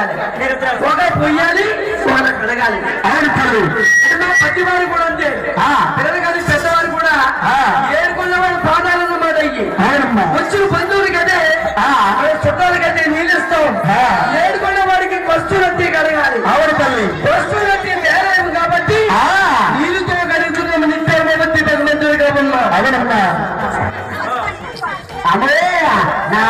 కడగాలి, పొగ పొయ్యాలి, పొగ కడగాలి. ప్రతి వారు కూడా అంతే, పిల్లలు కానీ పెద్దవారు కూడా ఏడుకున్న వాళ్ళు పాదాలు అన్నమాట. వచ్చిన బంధువులకైతే చుట్టాలకైతే నీళ్ళు ఇస్తాం. ఏడుకున్న వాడికి కస్తూరత్తి కడగాలి. అవును తల్లి, కస్తూరత్తి నేరం కాబట్టి నీళ్ళతో కడుగుతున్నాం. నిత్యం బట్టి 10 మంది కాబన్నా. అవునమ్మా అమ్మే నా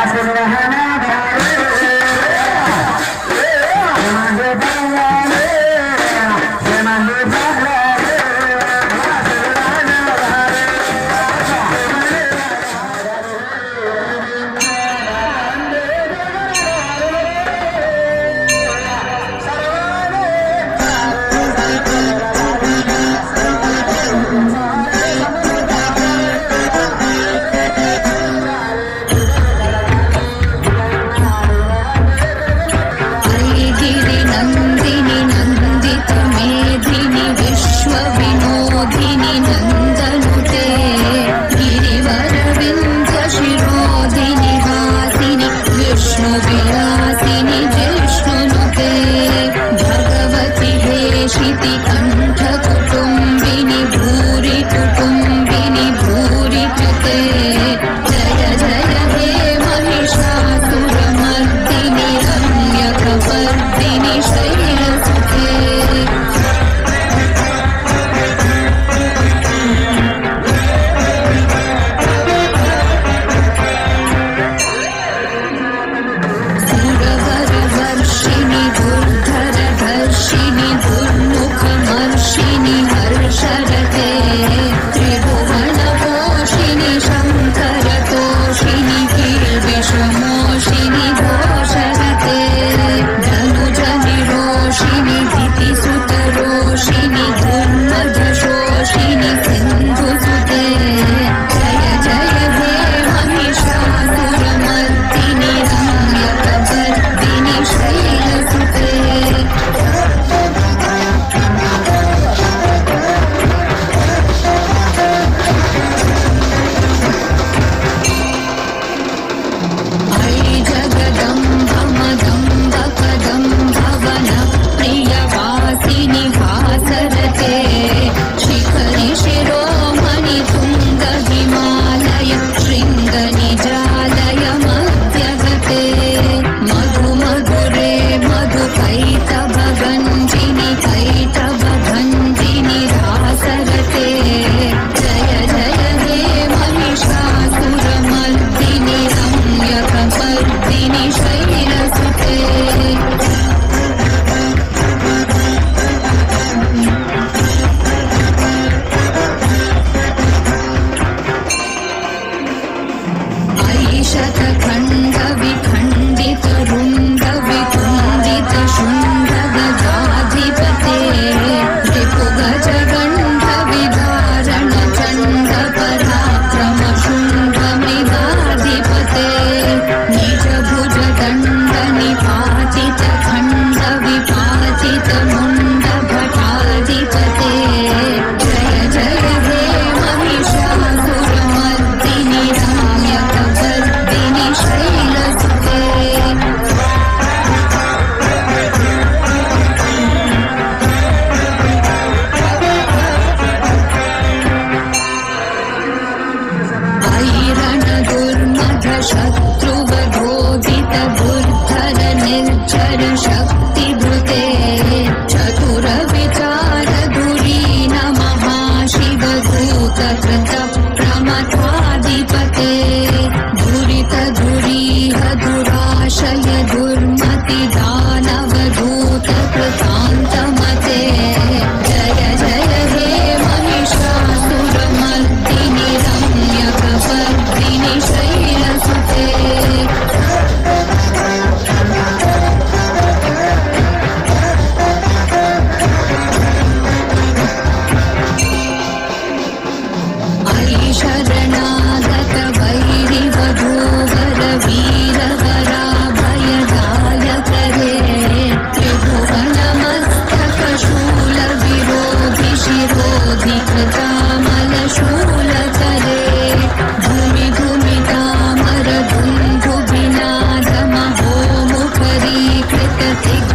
Take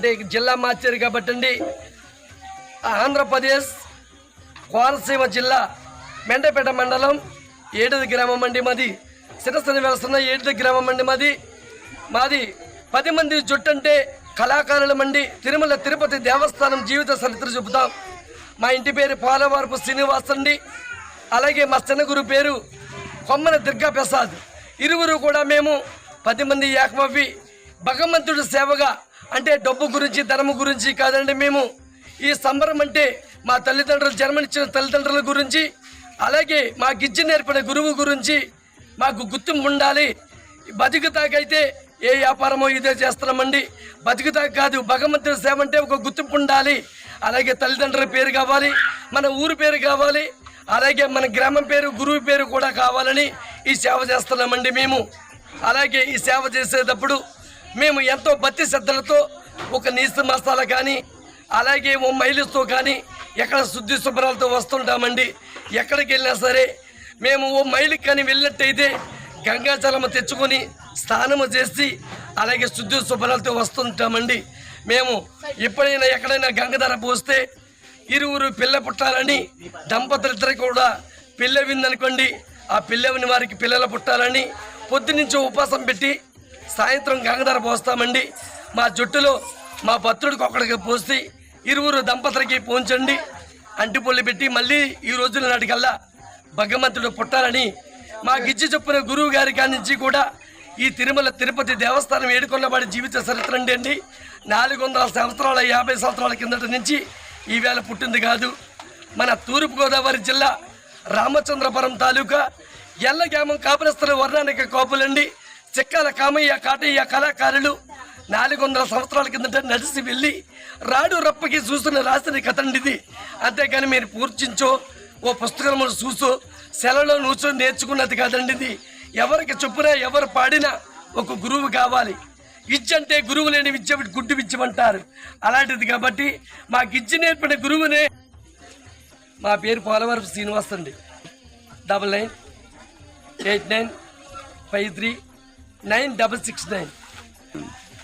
అంటే జిల్లా మార్చారు కాబట్టి అండి ఆంధ్రప్రదేశ్ కోనసీమ జిల్లా మెండపేట మండలం ఏడుది గ్రామం అండి మాది. శిరస్సుని వెలుస్తున్న ఏడుది గ్రామం అండి మాది 10 మంది జుట్టు అంటే కళాకారులమండి. తిరుమల తిరుపతి దేవస్థానం జీవిత చరిత్ర చెబుతాం. మా ఇంటి పేరు పోలవరపు శ్రీనివాస్ అండి. అలాగే మా చిన్న గురు పేరు కొమ్మన దుర్గా ప్రసాద్. ఇరువురు కూడా మేము 10 మంది ఏకమవ్వి భగవంతుడు సేవగా, అంటే డబ్బు గురించి ధనము గురించి కాదండి. మేము ఈ సంబరం అంటే మా తల్లిదండ్రులు జన్మనిచ్చిన తల్లిదండ్రుల గురించి, అలాగే మా గిజ్జి నేర్పిన గురువు గురించి మాకు గుర్తింపు ఉండాలి. బతుకుతాకైతే ఏ వ్యాపారమో ఇదే చేస్తున్నామండి. బతుకుతాక కాదు, భగవంతుడి సేవ అంటే ఒక గుర్తింపు ఉండాలి. అలాగే తల్లిదండ్రుల పేరు కావాలి, మన ఊరు పేరు కావాలి, అలాగే మన గ్రామం పేరు గురువు పేరు కూడా కావాలని ఈ సేవ చేస్తున్నామండి మేము. అలాగే ఈ సేవ చేసేటప్పుడు మేము ఎంతో భక్తి శ్రద్ధలతో ఒక నీసు మసాలా కానీ, అలాగే ఓ మైలుతో కానీ ఎక్కడ శుద్ధి శుభ్రాలతో వస్తుంటామండి. ఎక్కడికి వెళ్ళినా సరే మేము ఓ మైలుకి కానీ వెళ్ళినట్టయితే గంగాజలము తెచ్చుకొని స్నానము చేసి అలాగే శుద్ధి శుభ్రాలతో వస్తుంటామండి. మేము ఎప్పుడైనా ఎక్కడైనా గంగధర పోస్తే ఇరువురు పిల్ల పుట్టాలని, దంపతులిద్దరు కూడా పిల్లవిందనుకోండి, ఆ పిల్లవిని వారికి పిల్లలు పుట్టాలని పొద్దునుంచి ఉపవాసం పెట్టి సాయంత్రం గంగధర పోస్తామండి. మా జుట్టులో మా భక్తుడికి ఒక్కడికి పోసి ఇరువురు దంపతులకి పోంచండి. అంటిపొల్లి పెట్టి మళ్ళీ ఈ రోజుల నాటికల్లా భగవంతుడు పుట్టాలని మా గిజ్జి చొప్పున గురువు గారి కాడి నుంచి కూడా ఈ తిరుమల తిరుపతి దేవస్థానం ఏడుకొన్నవాడి జీవిత చరిత్ర అండి 400 సంవత్సరాల 50 సంవత్సరాల కిందట నుంచి ఈవేళ పుట్టింది కాదు. మన తూర్పుగోదావరి జిల్లా రామచంద్రపురం తాలూకా ఎల్లగ్రామం కాపురస్తుల వర్ణానిక కాపులండి. చెక్కాల కామయ్య కాటయ్య కళాకారులు 400 సంవత్సరాల కిందట నడిచి వెళ్ళి రాడు రప్పకి చూసిన రాసిన కథండిది. అంతేకాని మీరు పూర్చించో ఓ పుస్తకం చూసో సెలలో నూచో నేర్చుకున్నది కాదండి. ఇది ఎవరికి చొప్పున ఎవరు పాడినా ఒక గురువు కావాలి. విద్య అంటే గురువు లేని విద్య గుడ్డు విద్యమంటారు. అలాంటిది కాబట్టి మాకు ఇచ్చి నేర్పిన గురువునే. మా పేరు పోలవరపు శ్రీనివాస్ అండి. 9989539669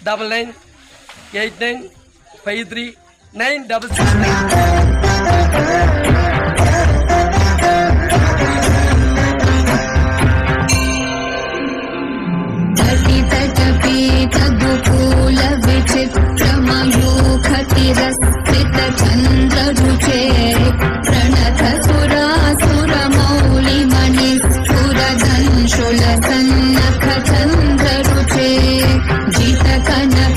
9989539669.